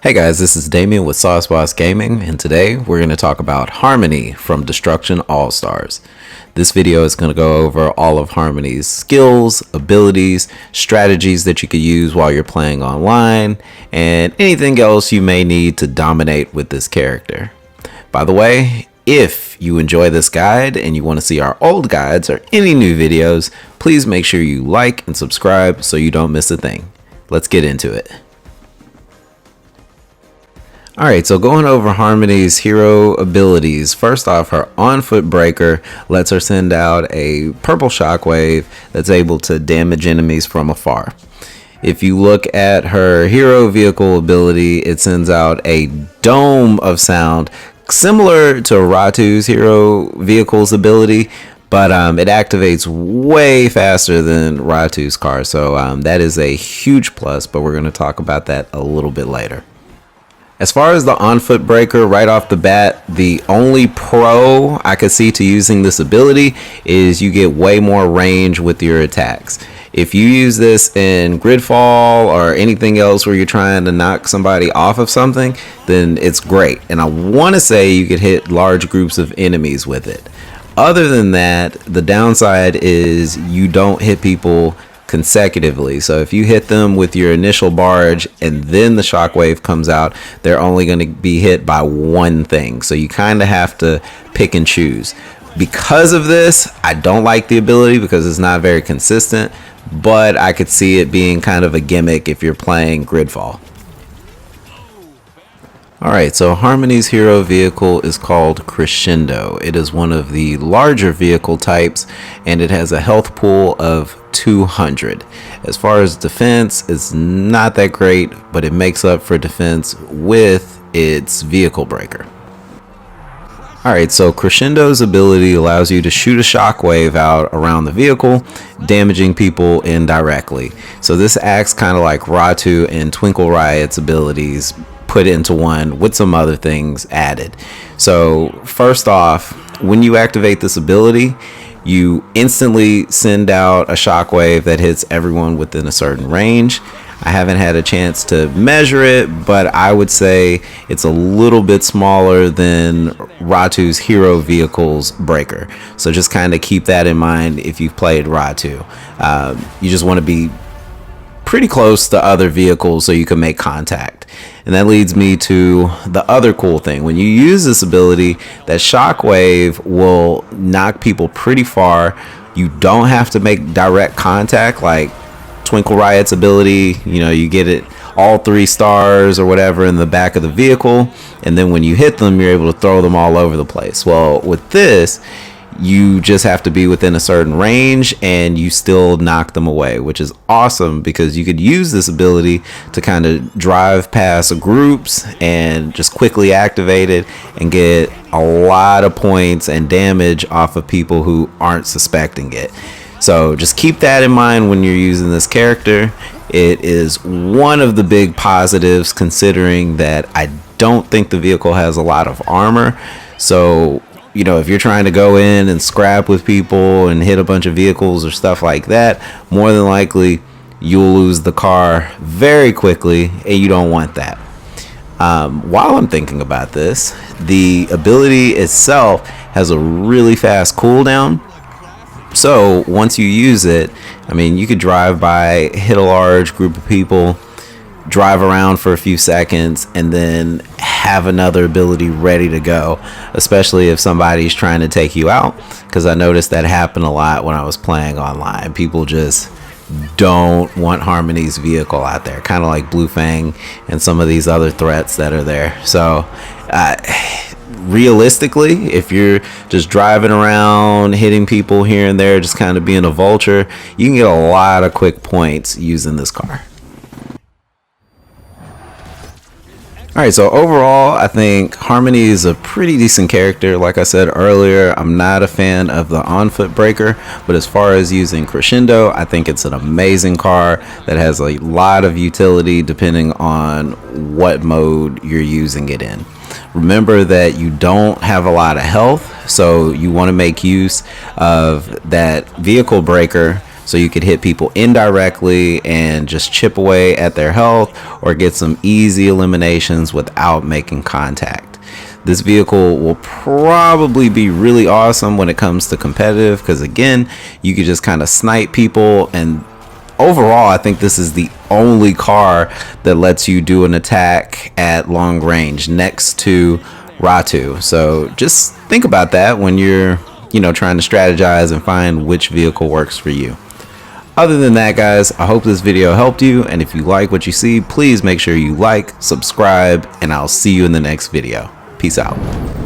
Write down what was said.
Hey guys, this is Damien with Sauce Boss Gaming, and today we're going to talk about Harmony from Destruction All-Stars. This video is going to go over all of Harmony's skills, abilities, strategies that you could use while you're playing online, and anything else you may need to dominate with this character. By the way, if you enjoy this guide and you want to see our old guides or any new videos, please make sure you like and subscribe so you don't miss a thing. Let's get into it. Alright, so going over Harmony's hero abilities. First off, her on-foot breaker lets her send out a purple shockwave that's able to damage enemies from afar. If you look at her hero vehicle ability, it sends out a dome of sound similar to Ratu's hero vehicle's ability, but it activates way faster than Ratu's car, so that is a huge plus, but we're going to talk about that a little bit later. As far as the on-foot breaker, right off the bat, the only pro I could see to using this ability is you get way more range with your attacks. If you use this in Gridfall or anything else where you're trying to knock somebody off of something, then it's great. And I want to say you could hit large groups of enemies with it. Other than that, the downside is you don't hit people consecutively. So if you hit them with your initial barge and then the shockwave comes out, they're only going to be hit by one thing. So you kind of have to pick and choose. Because of this, I don't like the ability because it's not very consistent, but I could see it being kind of a gimmick if you're playing Gridfall. Alright, so Harmony's hero vehicle is called Crescendo. It is one of the larger vehicle types and it has a health pool of 200. As far as defense, it's not that great, but it makes up for defense with its vehicle breaker. Alright, so Crescendo's ability allows you to shoot a shockwave out around the vehicle, damaging people indirectly. So this acts kind of like Ratu and Twinkle Riot's abilities put into one with some other things added. So first off, when you activate this ability, you instantly send out a shockwave that hits everyone within a certain range. I haven't had a chance to measure it, but I would say it's a little bit smaller than Ratu's hero vehicle's breaker. So just kind of keep that in mind if you've played Ratu. You just want to be pretty close to other vehicles so you can make contact. And that leads me to the other cool thing. When you use this ability, that shockwave will knock people pretty far. You don't have to make direct contact like Twinkle Riot's ability. You know, you get it all 3 stars or whatever in the back of the vehicle, and then when you hit them, you're able to throw them all over the place. Well, with this, you just have to be within a certain range and you still knock them away, which is awesome because you could use this ability to kind of drive past groups and just quickly activate it and get a lot of points and damage off of people who aren't suspecting it. So just keep that in mind when you're using this character. It is one of the big positives considering that I don't think the vehicle has a lot of armor. So you know, if you're trying to go in and scrap with people and hit a bunch of vehicles or stuff like that, more than likely you'll lose the car very quickly, and you don't want that. While I'm thinking about this, the ability itself has a really fast cooldown. So once you use it, I mean, you could drive by, hit a large group of people, drive around for a few seconds, and then have another ability ready to go, especially if somebody's trying to take you out, because I noticed that happen a lot when I was playing online. People just don't want Harmony's vehicle out there, kind of like Blue Fang and some of these other threats that are there. So realistically, if you're just driving around hitting people here and there, just kind of being a vulture, you can get a lot of quick points using this car. Alright, so overall, I think Harmony is a pretty decent character. Like I said earlier, I'm not a fan of the on-foot breaker, but as far as using Crescendo, I think it's an amazing car that has a lot of utility depending on what mode you're using it in. Remember that you don't have a lot of health, so you want to make use of that vehicle breaker so you could hit people indirectly and just chip away at their health or get some easy eliminations without making contact. This vehicle will probably be really awesome when it comes to competitive, because again, you could just kind of snipe people. And overall, I think this is the only car that lets you do an attack at long range next to Ratu. So just think about that when you're, trying to strategize and find which vehicle works for you. Other than that, guys, I hope this video helped you. And if you like what you see, please make sure you like, subscribe, and I'll see you in the next video. Peace out.